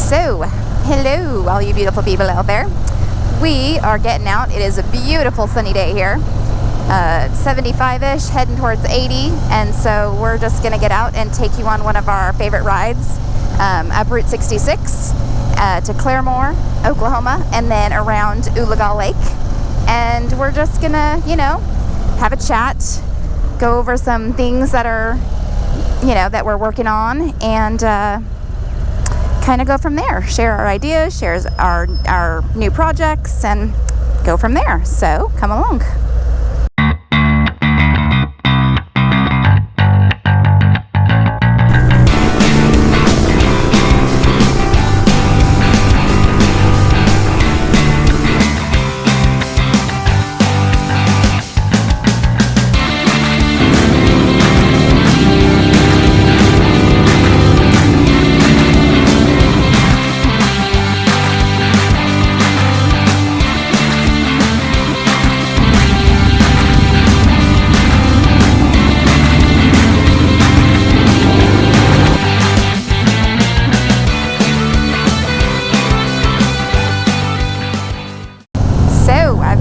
So, hello all you beautiful people out there. We are getting out. It is a beautiful sunny day here. 75-ish, heading towards 80, and so we're just gonna get out and take you on one of our favorite rides up Route 66 to Claremore, Oklahoma, and then around Oologah Lahe. And we're just gonna, you know, have a chat, go over some things that are, you know, that we're working on, and kind of go from there. Share our ideas, share our new projects, and go from there. So come along.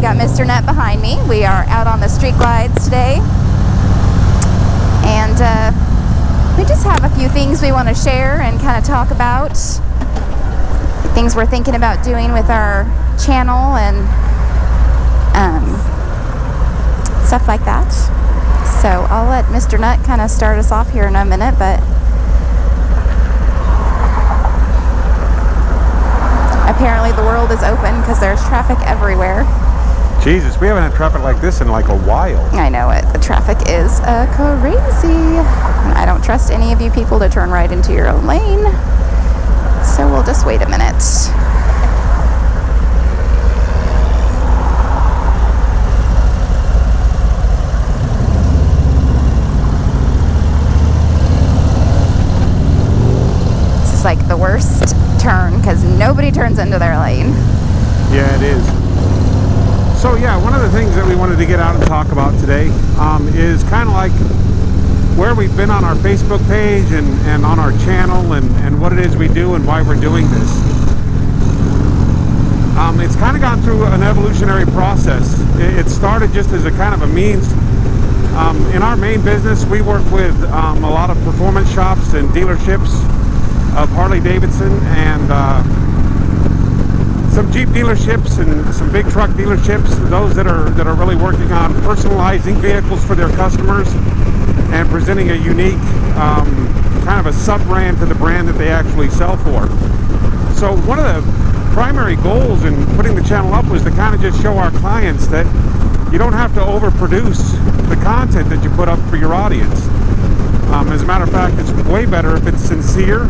MrsNutt behind me. We are out on the street glides today, and we just have a few things we want to share and kind of talk about, things we're thinking about doing with our channel and stuff like that. So I'll let MrsNutt kind of start us off here in a minute, but apparently the world is open because there's traffic everywhere. Jesus, we haven't had traffic like this in like a while. I know it. The traffic is crazy. And I don't trust any of you people to turn right into your own lane. So we'll just wait a minute. This is like the worst turn because nobody turns into their lane. Yeah, it is. So yeah, one of the things that we wanted to get out and talk about today is kind of like where we've been on our Facebook page and on our channel and what it is we do and why we're doing this. It's kind of gone through an evolutionary process. It started just as a kind of a means. In our main business, we work with a lot of performance shops and dealerships of Harley-Davidson and some Jeep dealerships and some big truck dealerships, those that are really working on personalizing vehicles for their customers and presenting a unique kind of a sub-brand to the brand that they actually sell for. So one of the primary goals in putting the channel up was to kind of just show our clients that you don't have to overproduce the content that you put up for your audience. As a matter of fact, it's way better if it's sincere.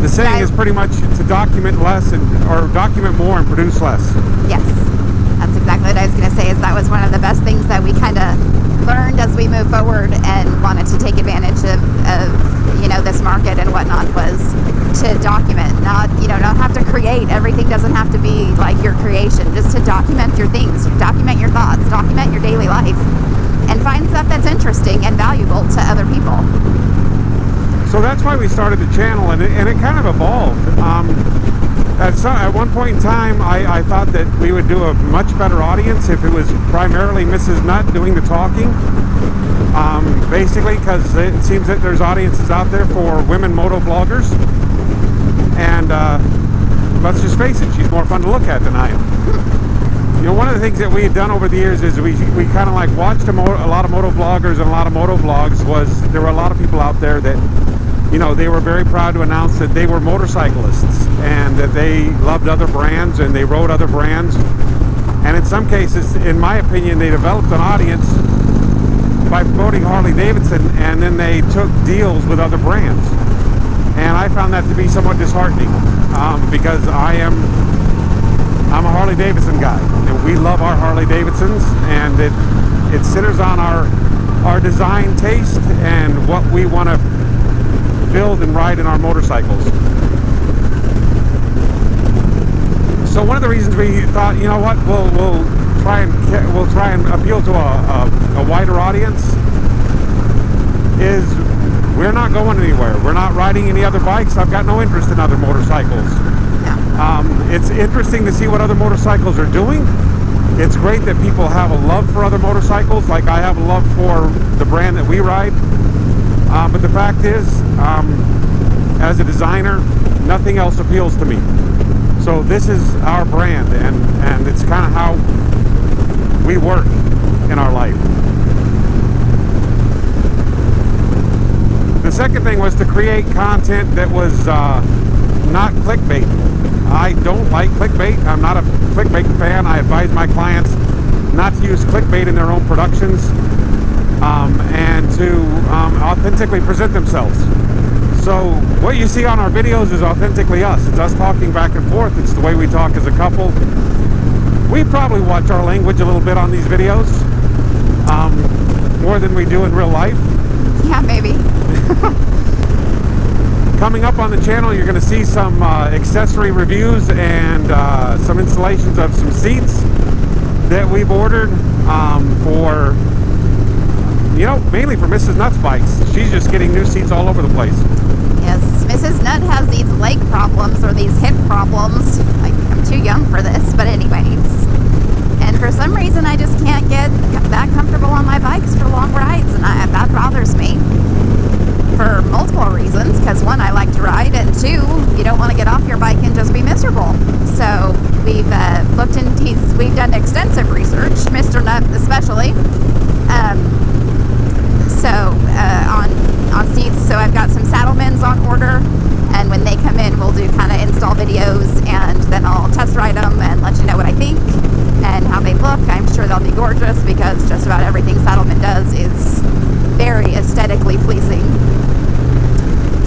The saying is pretty much to document less or document more and produce less. Yes, that's exactly what I was going to say. Is that was one of the best things that we kind of learned as we move forward and wanted to take advantage of you know, this market and whatnot, was to document, not have to create. Everything doesn't have to be like your creation. Just to document your things, document your thoughts, document your daily life, and find stuff that's interesting and valuable to other people. So that's why we started the channel, and it kind of evolved. At one point in time, I thought that we would do a much better audience if it was primarily MrsNutt doing the talking. Basically, because it seems that there's audiences out there for women moto vloggers, and let's just face it, she's more fun to look at than I am. You know, one of the things that we had done over the years is we kind of like watched a lot of moto vloggers and a lot of moto vlogs. Was there were a lot of people out there that, you know, they were very proud to announce that they were motorcyclists and that they loved other brands and they rode other brands. And in some cases, in my opinion, they developed an audience by promoting Harley-Davidson, and then they took deals with other brands. And I found that to be somewhat disheartening because I'm a Harley-Davidson guy, and we love our Harley-Davidsons, and it centers on our design taste and what we want to build and ride in our motorcycles. So one of the reasons we thought, you know what, we'll try and appeal to a wider audience is we're not going anywhere. We're not riding any other bikes. I've got no interest in other motorcycles. It's interesting to see what other motorcycles are doing. It's great that people have a love for other motorcycles, like I have a love for the brand that we ride. But the fact is, as a designer, nothing else appeals to me. So this is our brand, and it's kind of how we work in our life. The second thing was to create content that was not clickbait. I don't like clickbait. I'm not a clickbait fan. I advise my clients not to use clickbait in their own productions, and to authentically present themselves. So what you see on our videos is authentically us. It's us talking back and forth. It's the way we talk as a couple. We probably watch our language a little bit on these videos, more than we do in real life. Yeah, maybe. Coming up on the channel, you're going to see some accessory reviews and some installations of some seats that we've ordered for, you know, mainly for MrsNutt's bikes. She's just getting new seats all over the place. Yes, MrsNutt has these leg problems or these hip problems. Like, I'm too young for this, but anyways. And for some reason, I just can't get that comfortable on my bikes for long rides, and that bothers me. For multiple reasons, because one, I like to ride, and two, you don't want to get off your bike and just be miserable. So we've looked into these, we've done extensive research, MrsNutt especially, on seats. So I've got some Saddlemen's on order, and when they come in, we'll do kind of install videos, and then I'll test ride them and let you know what I think and how they look. I'm sure they'll be gorgeous, because just about everything Saddlemen does is very aesthetically pleasing.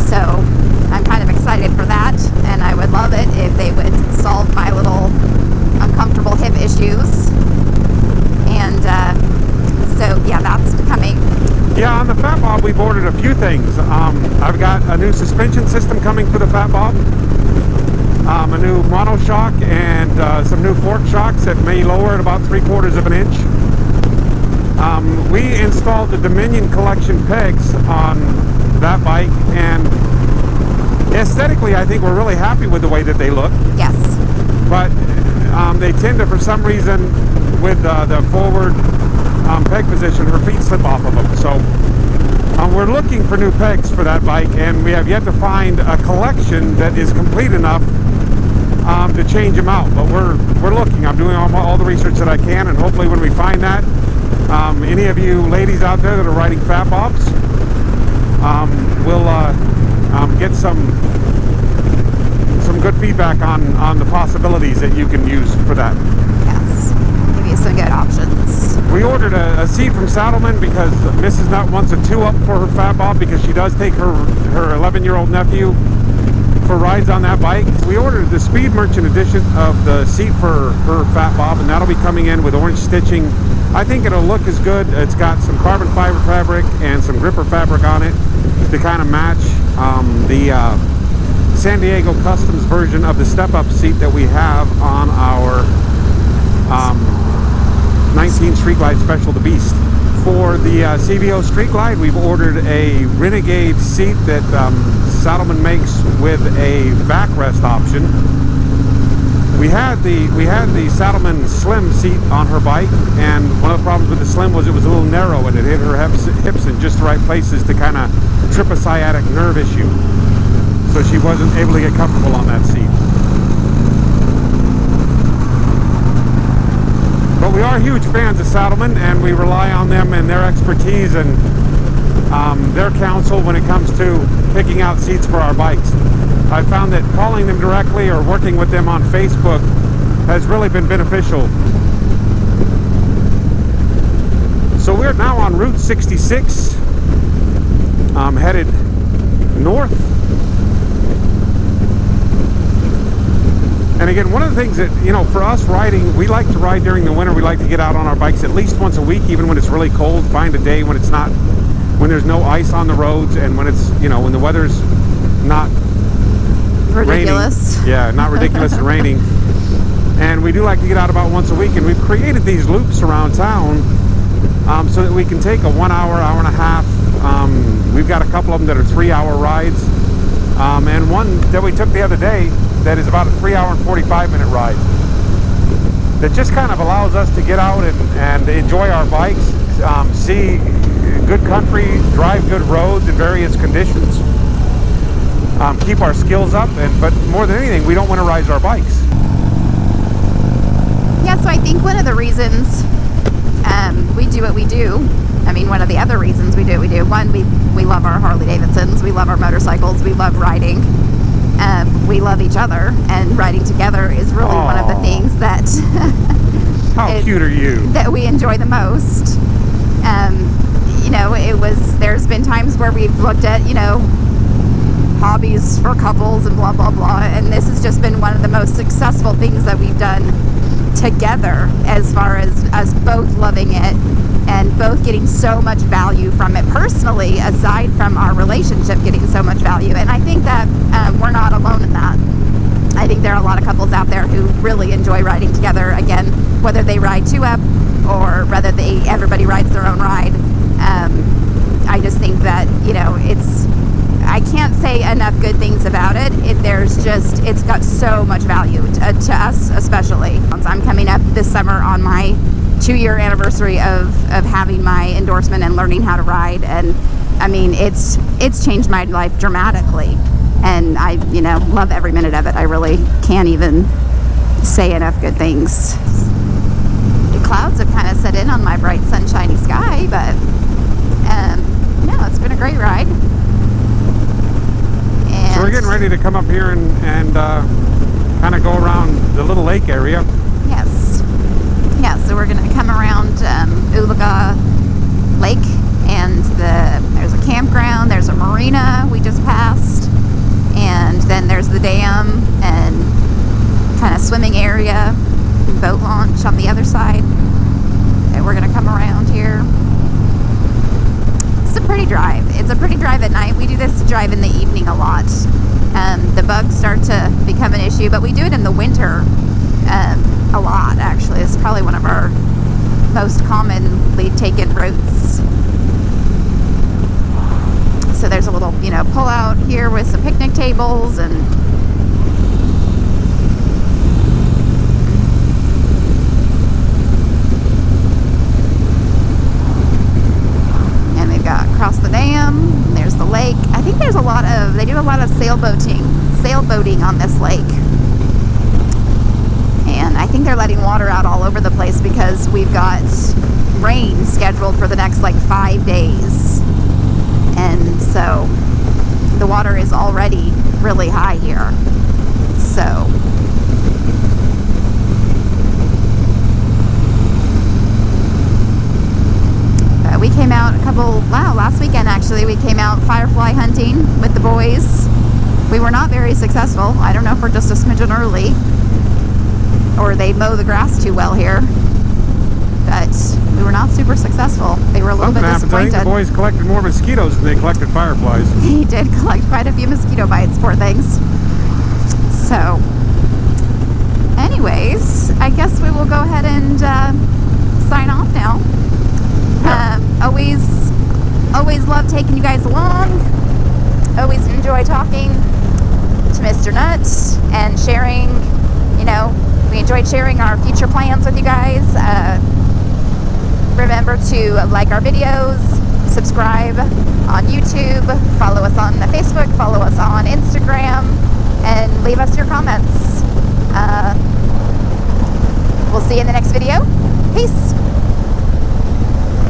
So I'm kind of excited for that, and I would love it if they would solve my little uncomfortable hip issues. And so yeah, that's coming. Yeah, on the FatBob, we've ordered a few things. I've got a new suspension system coming for the FatBob, a new monoshock, and some new fork shocks that may lower it about 3/4 of an inch. We installed the Dominion Collection pegs on that bike, and aesthetically I think we're really happy with the way that they look. Yes. But they tend to, for some reason, with the forward peg position, her feet slip off of them. So we're looking for new pegs for that bike, and we have yet to find a collection that is complete enough to change them out. But we're looking. I'm doing all the research that I can, and hopefully when we find that, any of you ladies out there that are riding FatBobs, we'll get some good feedback on the possibilities that you can use for that. Yes. Give you some good options. We ordered a seat from Saddlemen because MrsNutt wants a 2-up for her FatBob, because she does take her 11-year-old nephew for rides on that bike. We ordered the Speed Merchant edition of the seat for her FatBob, and that'll be coming in with orange stitching. I think it'll look as good. It's got some carbon fiber fabric and some gripper fabric on it to kind of match the San Diego Customs version of the step-up seat that we have on our 19 Streetglide Special, the Beast. For the CVO Streetglide, we've ordered a Renegade seat that Saddlemen makes with a backrest option. We had the Saddlemen Slim seat on her bike, and one of the problems with the Slim was it was a little narrow and it hit her hips in just the right places to kind of trip a sciatic nerve issue. So she wasn't able to get comfortable on that seat. But we are huge fans of Saddlemen, and we rely on them and their expertise and their counsel when it comes to picking out seats for our bikes. I found that calling them directly or working with them on Facebook has really been beneficial. So we're now on Route 66, headed north. And again, one of the things that, you know, for us riding, we like to ride during the winter. We like to get out on our bikes at least once a week, even when it's really cold. Find a day when it's not, when there's no ice on the roads, and when it's, you know, when the weather's not ridiculous. Raining. Yeah, not ridiculous and raining. And we do like to get out about once a week, and we've created these loops around town so that we can take a 1 hour, hour and a half. We've got a couple of them that are 3-hour rides, and one that we took the other day that is about a 3-hour and 45-minute ride. That just kind of allows us to get out and enjoy our bikes, see good country, drive good roads in various conditions, keep our skills up, but more than anything, we don't winterize our bikes. Yeah, so I think one of the reasons we do what we do, I mean, one of the other reasons we do what we do, one, we love our Harley-Davidsons, we love our motorcycles, we love riding, we love each other, and riding together is really one of the things that how cute are you? That we enjoy the most. You know, there's been times where we've looked at, you know, hobbies for couples and blah blah blah, and this has just been one of the most successful things that we've done together, as far as us both loving it and both getting so much value from it personally, aside from our relationship getting so much value. And I think that we're not alone in that. I think there are a lot of couples out there who really enjoy riding together, again, whether they ride two-up or whether everybody rides their own ride. I just think that, you know, I can't say enough good things about it. It's got so much value to us, especially. I'm coming up this summer on my 2-year anniversary of having my endorsement and learning how to ride, and I mean, it's changed my life dramatically, and I, you know, love every minute of it. I really can't even say enough good things. The clouds have kind of set in on my bright sunshiny sky, but no, it's been a great ride. So we're getting ready to come up here and kind of go around the little lake area. Yes. Yeah, so we're going to come around Oologah Lake, and there's a campground, there's a marina we just passed, and then there's the dam and kind of swimming area, boat launch on the other side. And we're going to come around here. It's a pretty drive. It's a pretty drive at night. We do this drive in the evening a lot. The bugs start to become an issue, but we do it in the winter a lot, actually. It's probably one of our most commonly taken routes. So there's a little, you know, pull out here with some picnic tables, and they've got across the dam, and there's the lake. I think there's they do a lot of sailboating on this lake. And I think they're letting water out all over the place because we've got rain scheduled for the next like 5 days. And so the water is already really high here. So we came out last weekend actually, we came out Firefly hunting with the boys. We were not very successful. I don't know if we're just a smidgen early, or they mow the grass too well here, but we were not super successful. They were a little bit disappointed. I think the boys collected more mosquitoes than they collected fireflies. He did collect quite a few mosquito bites, poor things. So anyways, I guess we will go ahead and sign off now. Yeah. Always love taking you guys along. Always enjoy talking to Mr. Nutt and sharing, you know, we enjoyed sharing our future plans with you guys. Remember to like our videos, subscribe on YouTube, follow us on Facebook, follow us on Instagram, and leave us your comments. We'll see you in the next video. Peace.